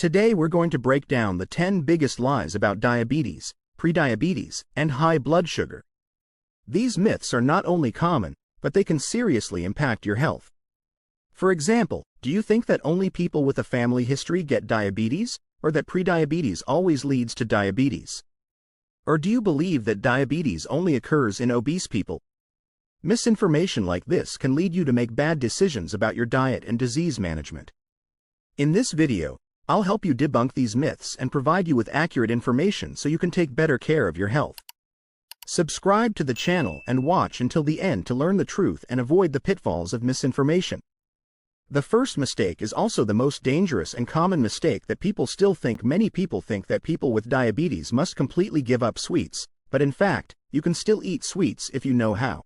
Today we're going to break down the 10 biggest lies about diabetes, prediabetes, and high blood sugar. These myths are not only common, but they can seriously impact your health. For example, do you think that only people with a family history get diabetes, or that prediabetes always leads to diabetes? Or do you believe that diabetes only occurs in obese people? Misinformation like this can lead you to make bad decisions about your diet and disease management. In this video, I'll help you debunk these myths and provide you with accurate information so you can take better care of your health. Subscribe to the channel and watch until the end to learn the truth and avoid the pitfalls of misinformation. The first mistake is also the most dangerous and common mistake that people still think. Many people think that people with diabetes must completely give up sweets, but in fact, you can still eat sweets if you know how.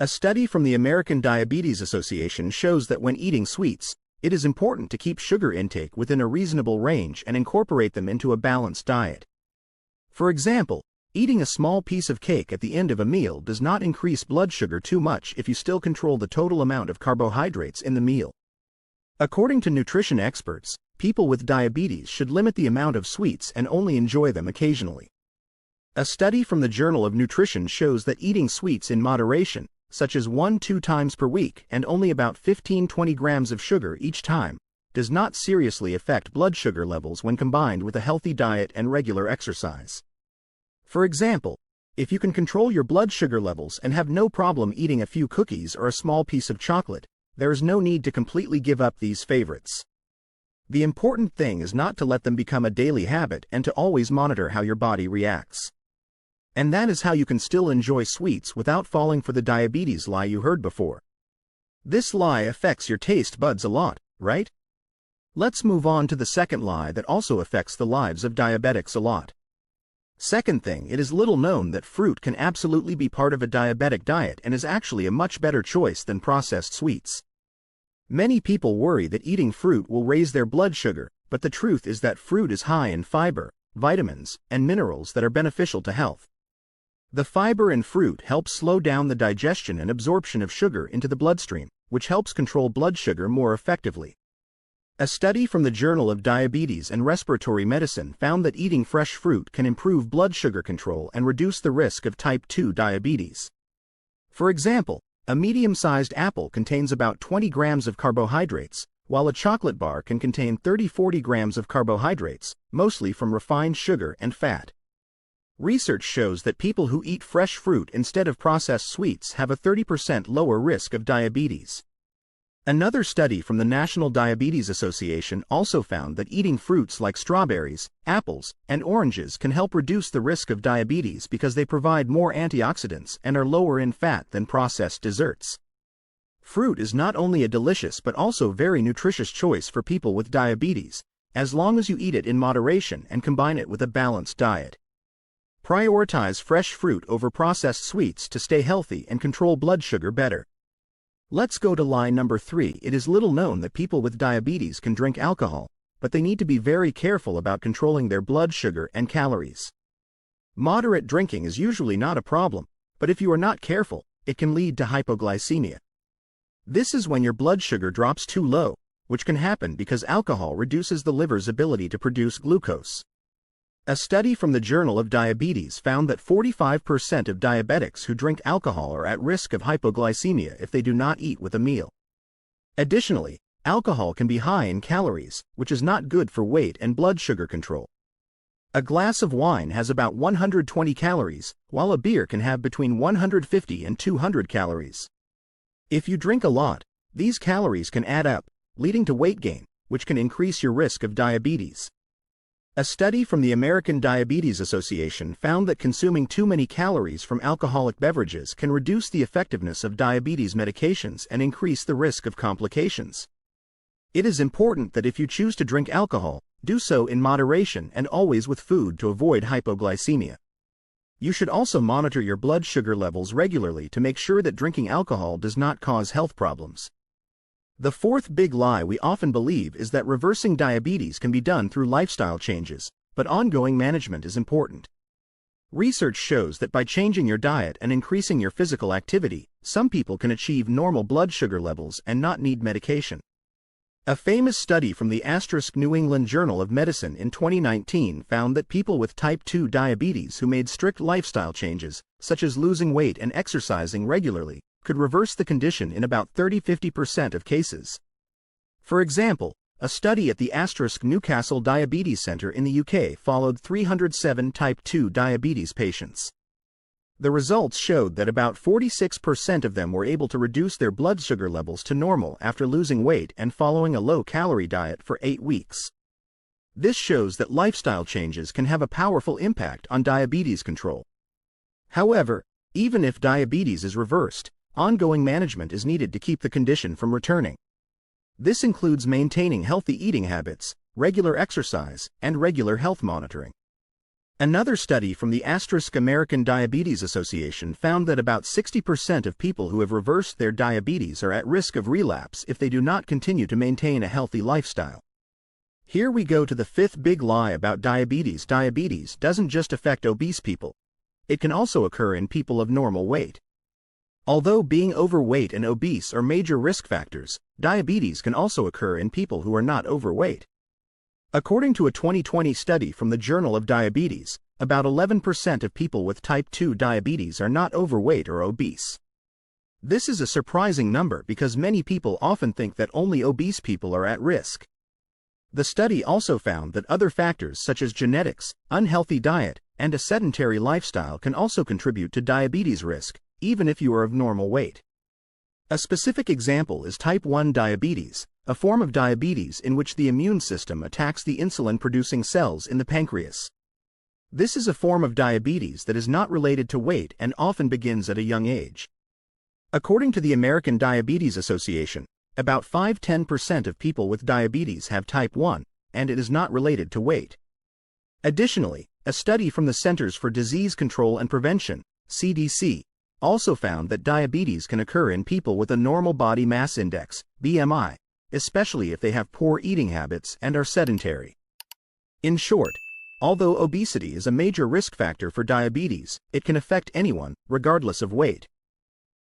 A study from the American Diabetes Association shows that when eating sweets, it is important to keep sugar intake within a reasonable range and incorporate them into a balanced diet. For example, eating a small piece of cake at the end of a meal does not increase blood sugar too much if you still control the total amount of carbohydrates in the meal. According to nutrition experts, people with diabetes should limit the amount of sweets and only enjoy them occasionally. A study from the Journal of Nutrition shows that eating sweets in moderation, such as 1-2 times per week and only about 15-20 grams of sugar each time, does not seriously affect blood sugar levels when combined with a healthy diet and regular exercise. For example, if you can control your blood sugar levels and have no problem eating a few cookies or a small piece of chocolate, there is no need to completely give up these favorites. The important thing is not to let them become a daily habit and to always monitor how your body reacts. And that is how you can still enjoy sweets without falling for the diabetes lie you heard before. This lie affects your taste buds a lot, right? Let's move on to the second lie that also affects the lives of diabetics a lot. Second thing, it is little known that fruit can absolutely be part of a diabetic diet and is actually a much better choice than processed sweets. Many people worry that eating fruit will raise their blood sugar, but the truth is that fruit is high in fiber, vitamins, and minerals that are beneficial to health. The fiber in fruit helps slow down the digestion and absorption of sugar into the bloodstream, which helps control blood sugar more effectively. A study from the Journal of Diabetes and Respiratory Medicine found that eating fresh fruit can improve blood sugar control and reduce the risk of type 2 diabetes. For example, a medium-sized apple contains about 20 grams of carbohydrates, while a chocolate bar can contain 30-40 grams of carbohydrates, mostly from refined sugar and fat. Research shows that people who eat fresh fruit instead of processed sweets have a 30% lower risk of diabetes. Another study from the National Diabetes Association also found that eating fruits like strawberries, apples, and oranges can help reduce the risk of diabetes because they provide more antioxidants and are lower in fat than processed desserts. Fruit is not only a delicious but also very nutritious choice for people with diabetes, as long as you eat it in moderation and combine it with a balanced diet. Prioritize fresh fruit over processed sweets to stay healthy and control blood sugar better. Let's go to lie number 3. It is little known that people with diabetes can drink alcohol, but they need to be very careful about controlling their blood sugar and calories. Moderate drinking is usually not a problem, but if you are not careful, it can lead to hypoglycemia. This is when your blood sugar drops too low, which can happen because alcohol reduces the liver's ability to produce glucose. A study from the Journal of Diabetes found that 45% of diabetics who drink alcohol are at risk of hypoglycemia if they do not eat with a meal. Additionally, alcohol can be high in calories, which is not good for weight and blood sugar control. A glass of wine has about 120 calories, while a beer can have between 150 and 200 calories. If you drink a lot, these calories can add up, leading to weight gain, which can increase your risk of diabetes. A study from the American Diabetes Association found that consuming too many calories from alcoholic beverages can reduce the effectiveness of diabetes medications and increase the risk of complications. It is important that if you choose to drink alcohol, do so in moderation and always with food to avoid hypoglycemia. You should also monitor your blood sugar levels regularly to make sure that drinking alcohol does not cause health problems. The fourth big lie we often believe is that reversing diabetes can be done through lifestyle changes, but ongoing management is important. Research shows that by changing your diet and increasing your physical activity, some people can achieve normal blood sugar levels and not need medication. A famous study from the New England Journal of Medicine in 2019 found that people with type 2 diabetes who made strict lifestyle changes, such as losing weight and exercising regularly, could reverse the condition in about 30–50% of cases. For example, a study at the Newcastle Diabetes Centre in the UK followed 307 type 2 diabetes patients. The results showed that about 46% of them were able to reduce their blood sugar levels to normal after losing weight and following a low-calorie diet for 8 weeks. This shows that lifestyle changes can have a powerful impact on diabetes control. However, even if diabetes is reversed, ongoing management is needed to keep the condition from returning. This includes maintaining healthy eating habits, regular exercise, and regular health monitoring. Another study from the American Diabetes Association found that about 60% of people who have reversed their diabetes are at risk of relapse if they do not continue to maintain a healthy lifestyle. Here we go to the fifth big lie about diabetes. Diabetes doesn't just affect obese people. It can also occur in people of normal weight. Although being overweight and obese are major risk factors, diabetes can also occur in people who are not overweight. According to a 2020 study from the Journal of Diabetes, about 11% of people with type 2 diabetes are not overweight or obese. This is a surprising number because many people often think that only obese people are at risk. The study also found that other factors such as genetics, unhealthy diet, and a sedentary lifestyle can also contribute to diabetes risk, even if you are of normal weight. A specific example is type 1 diabetes, a form of diabetes in which the immune system attacks the insulin-producing cells in the pancreas. This is a form of diabetes that is not related to weight and often begins at a young age. According to the American Diabetes Association, about 5–10% of people with diabetes have type 1, and it is not related to weight. Additionally, a study from the Centers for Disease Control and Prevention, CDC, also found that diabetes can occur in people with a normal body mass index, BMI, especially if they have poor eating habits and are sedentary. In short, although obesity is a major risk factor for diabetes, it can affect anyone, regardless of weight.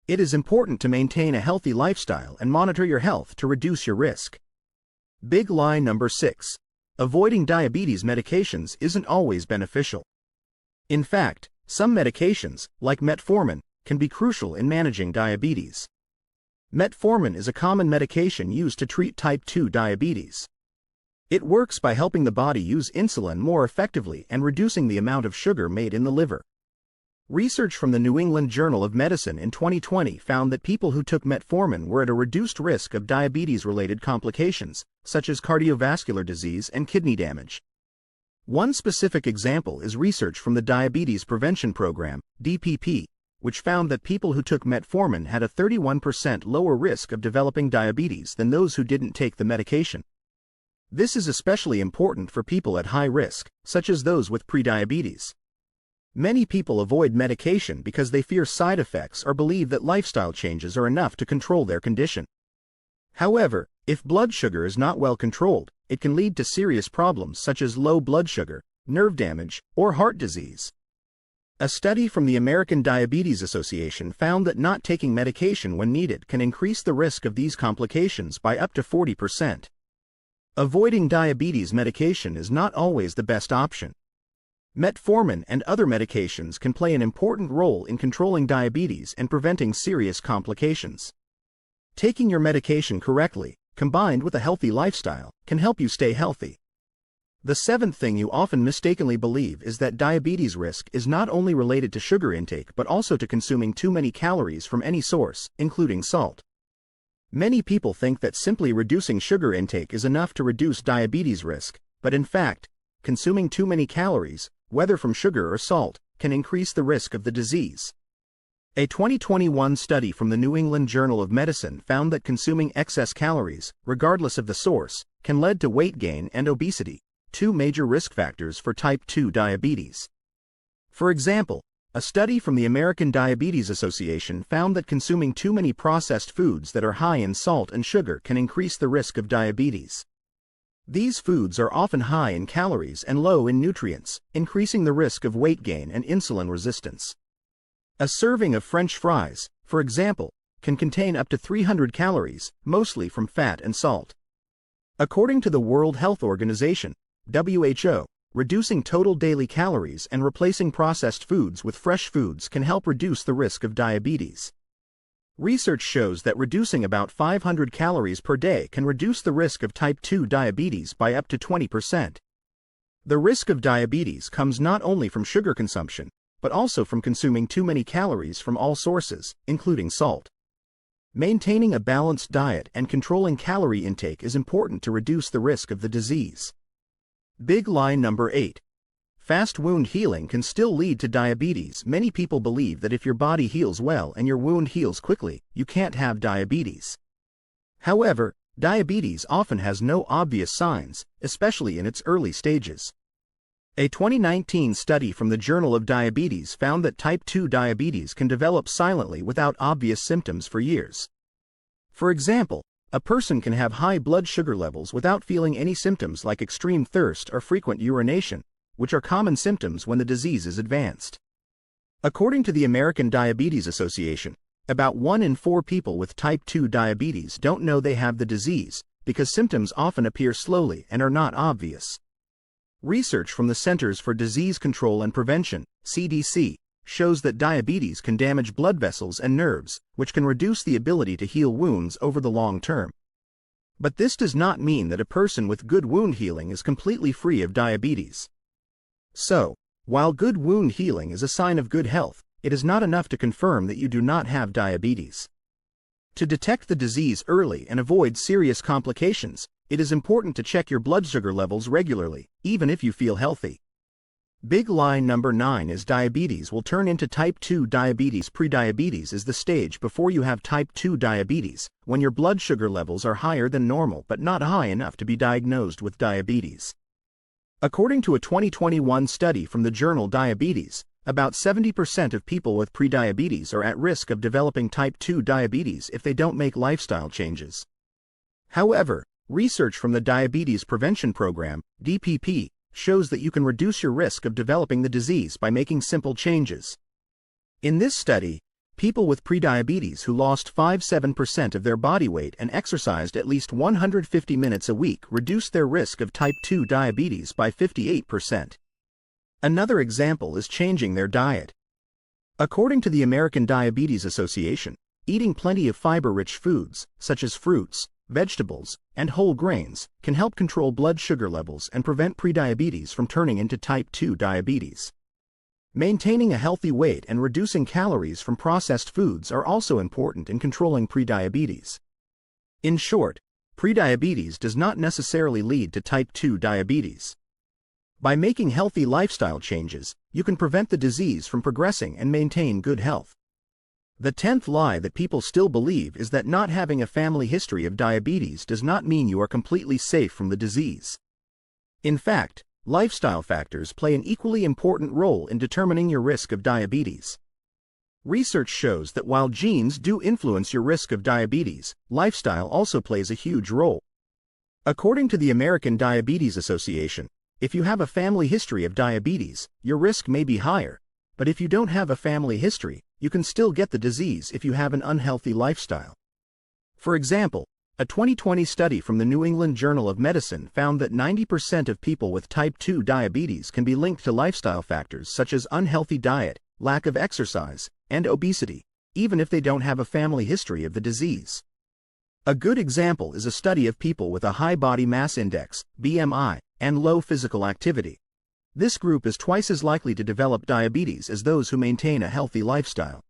It is important to maintain a healthy lifestyle and monitor your health to reduce your risk. Big lie number 6. Avoiding diabetes medications isn't always beneficial. In fact, some medications, like metformin, can be crucial in managing diabetes. Metformin is a common medication used to treat type 2 diabetes. It works by helping the body use insulin more effectively and reducing the amount of sugar made in the liver. Research from the New England Journal of Medicine in 2020 found that people who took metformin were at a reduced risk of diabetes-related complications, such as cardiovascular disease and kidney damage. One specific example is research from the Diabetes Prevention Program, DPP, which found that people who took metformin had a 31% lower risk of developing diabetes than those who didn't take the medication. This is especially important for people at high risk, such as those with prediabetes. Many people avoid medication because they fear side effects or believe that lifestyle changes are enough to control their condition. However, if blood sugar is not well controlled, it can lead to serious problems such as low blood sugar, nerve damage, or heart disease. A study from the American Diabetes Association found that not taking medication when needed can increase the risk of these complications by up to 40%. Avoiding diabetes medication is not always the best option. Metformin and other medications can play an important role in controlling diabetes and preventing serious complications. Taking your medication correctly, combined with a healthy lifestyle, can help you stay healthy. The seventh thing you often mistakenly believe is that diabetes risk is not only related to sugar intake but also to consuming too many calories from any source, including salt. Many people think that simply reducing sugar intake is enough to reduce diabetes risk, but in fact, consuming too many calories, whether from sugar or salt, can increase the risk of the disease. A 2021 study from the New England Journal of Medicine found that consuming excess calories, regardless of the source, can lead to weight gain and obesity, two major risk factors for type 2 diabetes. For example, a study from the American Diabetes Association found that consuming too many processed foods that are high in salt and sugar can increase the risk of diabetes. These foods are often high in calories and low in nutrients, increasing the risk of weight gain and insulin resistance. A serving of French fries, for example, can contain up to 300 calories, mostly from fat and salt. According to the World Health Organization, WHO, reducing total daily calories and replacing processed foods with fresh foods can help reduce the risk of diabetes. Research shows that reducing about 500 calories per day can reduce the risk of type 2 diabetes by up to 20%. The risk of diabetes comes not only from sugar consumption, but also from consuming too many calories from all sources, including salt. Maintaining a balanced diet and controlling calorie intake is important to reduce the risk of the disease. Big lie number 8. Fast wound healing can still lead to diabetes. Many people believe that if your body heals well and your wound heals quickly, you can't have diabetes. However, diabetes often has no obvious signs, especially in its early stages. A 2019 study from the Journal of Diabetes found that type 2 diabetes can develop silently without obvious symptoms for years. For example, a person can have high blood sugar levels without feeling any symptoms like extreme thirst or frequent urination, which are common symptoms when the disease is advanced. According to the American Diabetes Association, about 1 in 4 people with type 2 diabetes don't know they have the disease because symptoms often appear slowly and are not obvious. Research from the Centers for Disease Control and Prevention, CDC, shows that diabetes can damage blood vessels and nerves, which can reduce the ability to heal wounds over the long term. But this does not mean that a person with good wound healing is completely free of diabetes. So, while good wound healing is a sign of good health, it is not enough to confirm that you do not have diabetes. To detect the disease early and avoid serious complications, it is important to check your blood sugar levels regularly, even if you feel healthy. Big lie number 9 is diabetes will turn into type 2 diabetes. Prediabetes is the stage before you have type 2 diabetes, when your blood sugar levels are higher than normal but not high enough to be diagnosed with diabetes. According to a 2021 study from the journal Diabetes, about 70% of people with prediabetes are at risk of developing type 2 diabetes if they don't make lifestyle changes. However, research from the Diabetes Prevention Program, DPP, shows that you can reduce your risk of developing the disease by making simple changes. In this study, people with prediabetes who lost 5–7% of their body weight and exercised at least 150 minutes a week reduced their risk of type 2 diabetes by 58%. Another example is changing their diet. According to the American Diabetes Association, eating plenty of fiber-rich foods, such as fruits, vegetables, and whole grains, can help control blood sugar levels and prevent prediabetes from turning into type 2 diabetes. Maintaining a healthy weight and reducing calories from processed foods are also important in controlling prediabetes. In short, prediabetes does not necessarily lead to type 2 diabetes. By making healthy lifestyle changes, you can prevent the disease from progressing and maintain good health. The 10th lie that people still believe is that not having a family history of diabetes does not mean you are completely safe from the disease. In fact, lifestyle factors play an equally important role in determining your risk of diabetes. Research shows that while genes do influence your risk of diabetes, lifestyle also plays a huge role. According to the American Diabetes Association, if you have a family history of diabetes, your risk may be higher, but if you don't have a family history, you can still get the disease if you have an unhealthy lifestyle. For example, a 2020 study from the New England Journal of Medicine found that 90% of people with type 2 diabetes can be linked to lifestyle factors such as unhealthy diet, lack of exercise, and obesity, even if they don't have a family history of the disease. A good example is a study of people with a high body mass index, BMI, and low physical activity. This group is twice as likely to develop diabetes as those who maintain a healthy lifestyle.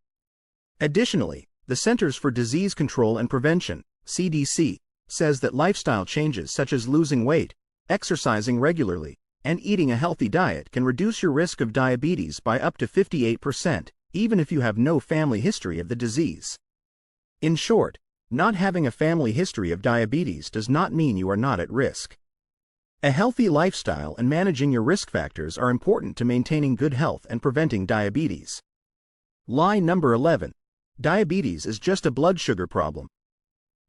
Additionally, the Centers for Disease Control and Prevention, CDC, says that lifestyle changes such as losing weight, exercising regularly, and eating a healthy diet can reduce your risk of diabetes by up to 58%, even if you have no family history of the disease. In short, not having a family history of diabetes does not mean you are not at risk. A healthy lifestyle and managing your risk factors are important to maintaining good health and preventing diabetes. Lie number 11. Diabetes is just a blood sugar problem.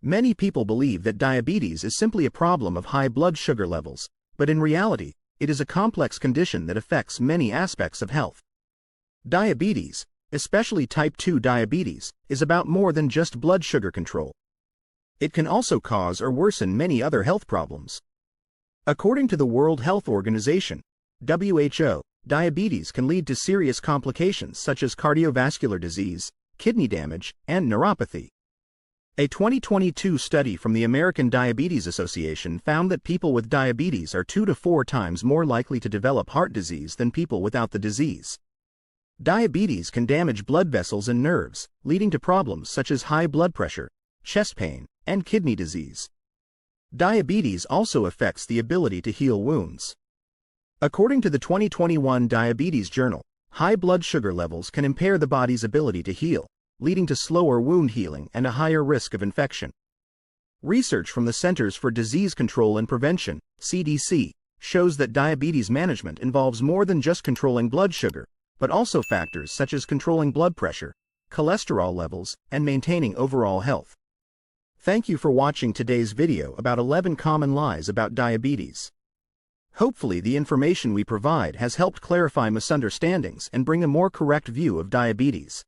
Many people believe that diabetes is simply a problem of high blood sugar levels, but in reality, it is a complex condition that affects many aspects of health. Diabetes, especially type 2 diabetes, is about more than just blood sugar control. It can also cause or worsen many other health problems. According to the World Health Organization, WHO, diabetes can lead to serious complications such as cardiovascular disease, kidney damage, and neuropathy. A 2022 study from the American Diabetes Association found that people with diabetes are 2 to 4 times more likely to develop heart disease than people without the disease. Diabetes can damage blood vessels and nerves, leading to problems such as high blood pressure, chest pain, and kidney disease. Diabetes also affects the ability to heal wounds. According to the 2021 Diabetes Journal, high blood sugar levels can impair the body's ability to heal, leading to slower wound healing and a higher risk of infection. Research from the Centers for Disease Control and Prevention, CDC, shows that diabetes management involves more than just controlling blood sugar, but also factors such as controlling blood pressure, cholesterol levels, and maintaining overall health. Thank you for watching today's video about 11 common lies about diabetes. Hopefully the information we provide has helped clarify misunderstandings and bring a more correct view of diabetes.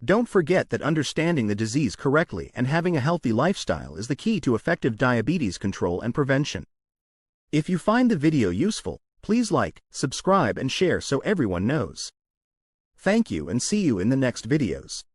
Don't forget that understanding the disease correctly and having a healthy lifestyle is the key to effective diabetes control and prevention. If you find the video useful, please like, subscribe, and share so everyone knows. Thank you and see you in the next videos.